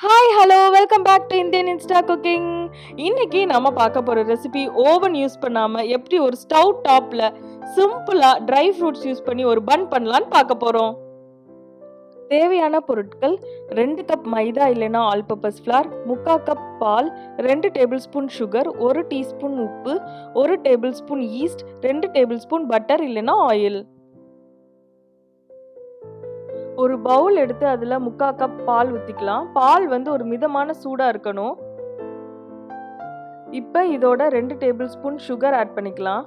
Hi hello welcome back to Indian Insta cooking. இன்னைக்கு நம்ம பார்க்க போகிற ரெசிபி ஓவன் யூஸ் பண்ணாமல் எப்படி ஒரு ஸ்டவ் டாப்பில் சிம்பிளாக ட்ரை ஃப்ரூட்ஸ் யூஸ் பண்ணி ஒரு பன் பண்ணலான்னு பார்க்க போகிறோம். தேவையான பொருட்கள் 2 கப் மைதா இல்லைன்னா ஆல் பர்பஸ் ஃப்ளார், 3/4 கப் பால், 2 டேபிள் ஸ்பூன் சுகர், 1 டீஸ்பூன் உப்பு, 1 table spoon east, 2 table spoon butter இல்லைன்னா ஆயில். ஒரு பவுல் எடுத்து அதில் 3/4 கப் பால் ஊற்றிக்கலாம். பால் ஒரு மிதமான சூடாக இருக்கணும். இப்போ இதோட 2 டேபிள் ஸ்பூன் சுகர் ஆட் பண்ணிக்கலாம்.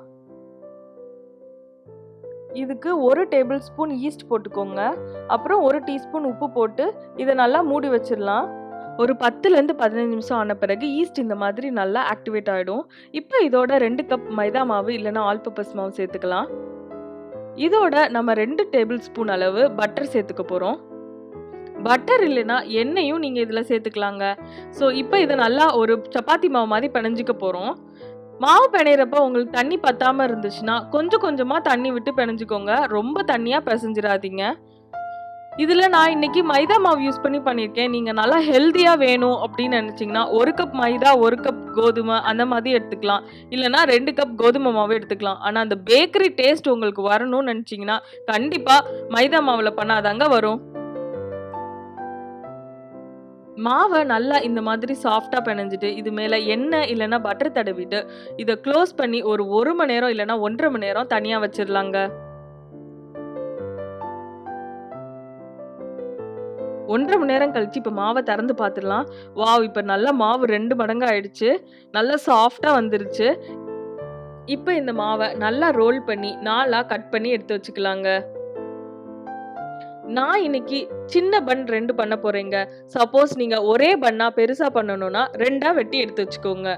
இதுக்கு 1 டேபிள் ஸ்பூன் ஈஸ்ட் போட்டுக்கோங்க. அப்புறம் 1 டீஸ்பூன் உப்பு போட்டு இதை நல்லா மூடி வச்சிடலாம். ஒரு 10லேருந்து 15 நிமிஷம் ஆன பிறகு ஈஸ்ட் இந்த மாதிரி நல்லா ஆக்டிவேட் ஆகிடும். இப்போ இதோட 2 கப் மைதா மாவு இல்லைன்னா ஆல் பர்பஸ் மாவு சேர்த்துக்கலாம். இதோட நம்ம 2 டேபிள் ஸ்பூன் அளவு பட்டர் சேர்த்துக்க போகிறோம். பட்டர் இல்லைன்னா எண்ணெயும் நீங்கள் இதில் சேர்த்துக்கலாங்க. ஸோ இப்போ இதை நல்லா ஒரு சப்பாத்தி மாவு மாதிரி பிணைஞ்சிக்க போகிறோம். மாவு பிணையிறப்ப உங்களுக்கு தண்ணி பத்தாமல் இருந்துச்சுன்னா கொஞ்சம் கொஞ்சமாக தண்ணி விட்டு பிணைஞ்சிக்கோங்க. ரொம்ப தண்ணியாக பிசைஞ்சிடாதீங்க. இதில் நான் இன்னைக்கு மைதா மாவு யூஸ் பண்ணி பண்ணியிருக்கேன். நீங்கள் நல்லா ஹெல்த்தியாக வேணும் அப்படின்னு நினச்சிங்கன்னா 1 கப் மைதா 1 கப் கோதுமை அந்த மாதிரி எடுத்துக்கலாம். இல்லைனா 2 கப் கோதுமை மாவு எடுத்துக்கலாம். ஆனால் அந்த பேக்கரி டேஸ்ட் உங்களுக்கு வரணும்னு நினச்சிங்கன்னா கண்டிப்பாக மைதா மாவில் பண்ணாதாங்க வரும். மாவை நல்லா இந்த மாதிரி சாஃப்டாக பிணைஞ்சிட்டு இது மேலே எண்ணெய் இல்லைன்னா பட்டர் தடவிட்டு இதை க்ளோஸ் பண்ணி ஒரு 1 மணி நேரம் இல்லைன்னா 1.5 மணி நேரம் தனியாக வச்சிடலாங்க. 1.5 மணி நேரம் கழிச்சு இப்போ மாவை திறந்து பார்த்துடலாம். வாவ், இப்போ நல்லா மாவு 2 மடங்கு ஆயிடுச்சு. நல்லா சாஃப்டாக வந்துருச்சு. இப்போ இந்த மாவை நல்லா ரோல் பண்ணி 4ஆ கட் பண்ணி எடுத்து வச்சுக்கலாங்க. நான் இன்னைக்கு சின்ன பன் 2 பண்ண போறேங்க. சப்போஸ் நீங்க ஒரே பன்னா பெருசா பண்ணணும்னா 2ஆ வெட்டி எடுத்து வச்சுக்கோங்க.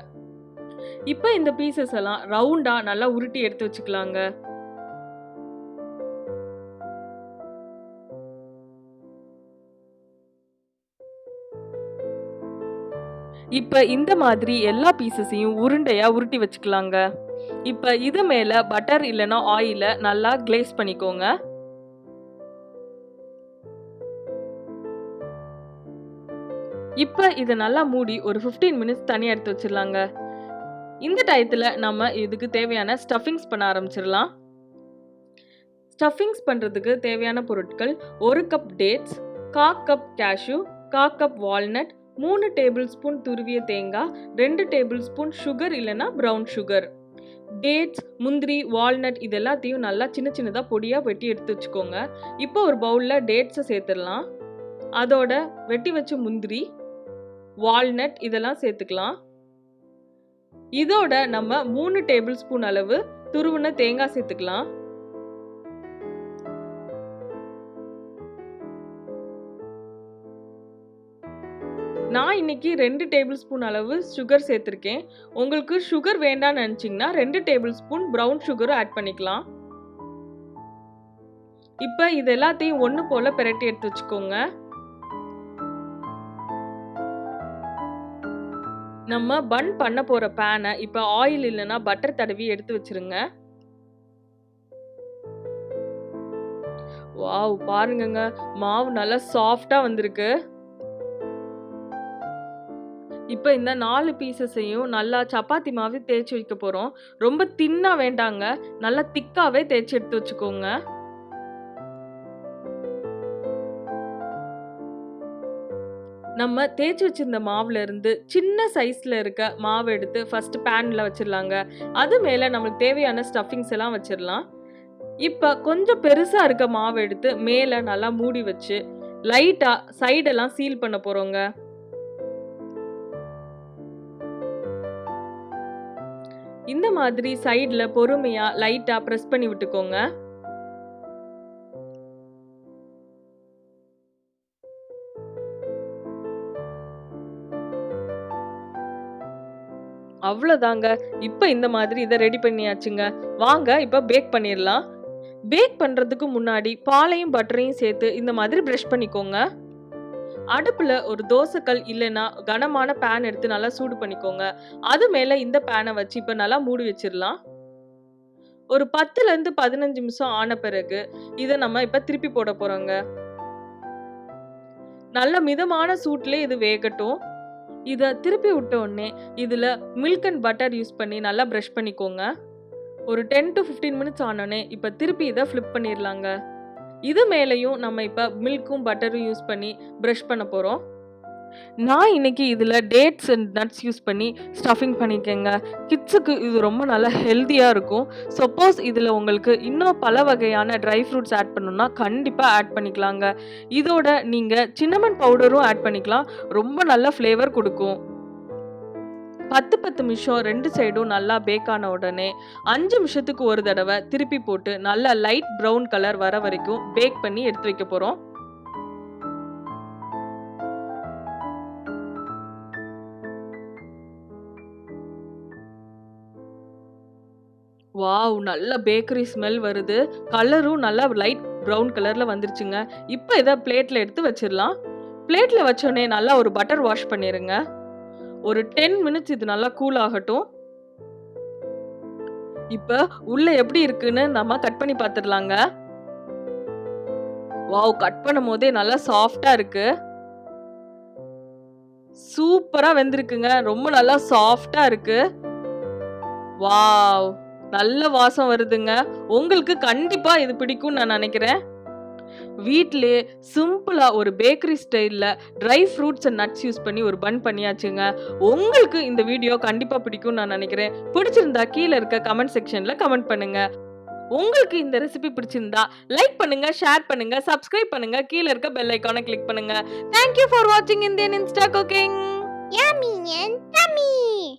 இப்போ இந்த பீசஸ் எல்லாம் ரவுண்டா நல்லா உருட்டி எடுத்து வச்சுக்கலாங்க. இப்போ இந்த மாதிரி எல்லா பீசஸையும் உருண்டையா உருட்டி வச்சுக்கலாங்க. இப்போ இது மேல பட்டர் இல்லைன்னா ஆயில நல்லா கிளேஸ் பண்ணிக்கோங்க. இப்போ இதை நல்லா மூடி ஒரு 15 மினிட்ஸ் தனியாக எடுத்து வச்சிடலாங்க. இந்த டயத்தில் நம்ம இதுக்கு தேவையான ஸ்டஃபிங்ஸ் பண்ண ஆரம்பிச்சிடலாம். ஸ்டஃபிங்ஸ் பண்ணுறதுக்கு தேவையான பொருட்கள் 1 cup dates, 1/4 cup cashew, 1/4 cup walnut, 3 tablespoon துருவிய தேங்காய், 2 டேபிள் ஸ்பூன் சுகர் இல்லைன்னா ப்ரௌன் சுகர். டேட்ஸ், முந்திரி, வால்நட் இது எல்லாத்தையும் நல்லா சின்ன சின்னதாக பொடியாக வெட்டி எடுத்து வச்சுக்கோங்க. இப்போ ஒரு பவுலில் டேட்ஸை சேர்த்துடலாம். அதோட வெட்டி வச்ச முந்திரி, வால்நட் இதெல்லாம் சேர்த்துக்கலாம். இதோட நம்ம 3 டேபிள் ஸ்பூன் அளவு துருவின தேங்காய் சேர்த்துக்கலாம். நான் இன்னைக்கு 2 டேபிள் ஸ்பூன் அளவு சுகர் சேர்த்துருக்கேன். உங்களுக்கு சுகர் வேண்டாம்னு நினச்சிங்கன்னா 2 டேபிள் ஸ்பூன் ப்ரௌன் சுகரும் ஆட் பண்ணிக்கலாம். இப்போ இது எல்லாத்தையும் ஒன்று போல பிரட்டி எடுத்து வச்சுக்கோங்க. நம்ம பன் பண்ண போற பேனை இப்போ ஆயில் இல்லைன்னா பட்டர் தடவி எடுத்து வச்சிருங்க. வாவ், பாருங்கங்க மாவு நல்லா சாஃப்டா வந்திருக்கு. இப்போ இந்த 4 பீசஸையும் நல்லா சப்பாத்தி மாவு தேய்ச்சி வைக்க போறோம். ரொம்ப தின்னா வேண்டாங்க, நல்லா திக்காவே தேய்ச்சி எடுத்து வச்சுக்கோங்க. நம்ம தேய்ச்சி வச்சிருந்த மாவுல இருந்து சின்ன சைஸ்ல இருக்க மாவு எடுத்து ஃபர்ஸ்ட் பேன்ல வச்சிடலாங்க. அது மேல நம்மளுக்கு தேவையான ஸ்டஃபிங்ஸ் எல்லாம் வச்சிடலாம். இப்போ கொஞ்சம் பெருசா இருக்க மாவு எடுத்து மேல நல்லா மூடி வச்சு லைட்டா சைடெல்லாம் சீல் பண்ண போறோங்க. இந்த மாதிரி சைடுல பொறுமையா லைட்டா பிரஸ் பண்ணி விட்டுக்கோங்க. அவ்வளோதாங்க. இப்போ இந்த மாதிரி இதை ரெடி பண்ணியாச்சுங்க. வாங்க இப்போ பேக் பண்ணிடலாம். பேக் பண்ணுறதுக்கு முன்னாடி பாலையும் பட்டரையும் சேர்த்து இந்த மாதிரி ப்ரஷ் பண்ணிக்கோங்க. அடுப்பில் ஒரு தோசைக்கல் இல்லைன்னா கனமான பேன் எடுத்து நல்லா சூடு பண்ணிக்கோங்க. அது மேலே இந்த பேனை வச்சு இப்போ நல்லா மூடி வச்சிடலாம். ஒரு 10லேருந்து 15 நிமிஷம் ஆன பிறகு இதை நம்ம இப்போ திருப்பி போட போகிறோங்க. நல்ல மிதமான சூட்லயே இது வேகட்டும். இத திருப்பி விட்ட உடனே இதுல மில்க் அண்ட் பட்டர் யூஸ் பண்ணி நல்லா பிரஷ் பண்ணிக்கோங்க. ஒரு 10 to 15 மினிட்ஸ் ஆனோடனே இப்ப திருப்பி இதை ஃப்ளிப் பண்ணிடலாங்க. இது மேலேயும் நம்ம இப்ப மில்க்கும் பட்டரும் யூஸ் பண்ணி பிரஷ் பண்ண போறோம். நான் இன்னைக்கு இதில் டேட்ஸ் அண்ட் நட்ஸ் யூஸ் பண்ணி ஸ்டஃபிங் பண்ணியிருக்கேங்க. கிட்ஸுக்கு இது ரொம்ப நல்லா ஹெல்த்தியாக இருக்கும். சப்போஸ் இதில் உங்களுக்கு இன்னும் பல வகையான ட்ரை ஃப்ரூட்ஸ் ஆட் பண்ணணும்னா கண்டிப்பாக ஆட் பண்ணிக்கலாங்க. இதோட நீங்கள் சின்னமன் பவுடரும் ஆட் பண்ணிக்கலாம். ரொம்ப நல்ல ஃப்ளேவர் கொடுக்கும். 10 நிமிஷம் 2 சைடும் நல்லா பேக் ஆன உடனே 5 நிமிஷத்துக்கு ஒரு தடவை திருப்பி போட்டு நல்லா லைட் ப்ரௌன் கலர் வர வரைக்கும் பேக் பண்ணி எடுத்து வைக்க போகிறோம். வாவ்! நல்ல பேக்கரி ஸ்மெல் வருது. கலரும் நல்லா லைட் ப்ரௌன் கலர்ல வந்துருச்சுங்க. இப்போ இதை பிளேட்ல எடுத்து வச்சிடலாம். பிளேட்ல வச்சோடனே நல்லா ஒரு பட்டர் வாஷ் பண்ணிருங்க. ஒரு 10 மினிட்ஸ் இது நல்லா கூல் ஆகட்டும். இப்போ உள்ள எப்படி இருக்குன்னு நம்ம கட் பண்ணி பார்த்துடலாங்க. வாவ்! கட் பண்ணும் போதே நல்லா சாஃப்டா இருக்கு. சூப்பரா வெந்திருக்குங்க. ரொம்ப நல்லா சாஃப்டா இருக்கு. வாவ்! நல்ல வாசம் வருதுங்க. உங்களுக்கு கண்டிப்பா இது பிடிக்கும்னு நான் நினைக்கிறேன். வீட்டிலே சிம்பிளா ஒரு பேக்கரி ஸ்டைல்ல dry fruits and nuts use பண்ணி ஒரு பன் பண்ணியாச்சுங்க. உங்களுக்கு இந்த வீடியோ கண்டிப்பா பிடிக்கும்னு நான் நினைக்கிறேன். பிடிச்சிருந்தா கீழே இருக்க கமெண்ட் செக்ஷன்ல கமெண்ட் பண்ணுங்க. உங்களுக்கு இந்த ரெசிபி பிடிச்சிருந்தா லைக் பண்ணுங்க, ஷேர் பண்ணுங்க, சப்ஸ்கிரைப் பண்ணுங்க, கீழே இருக்க பெல் ஐகானை கிளிக் பண்ணுங்க. Thank you for watching Indian Insta Cooking. Yummy and tummy.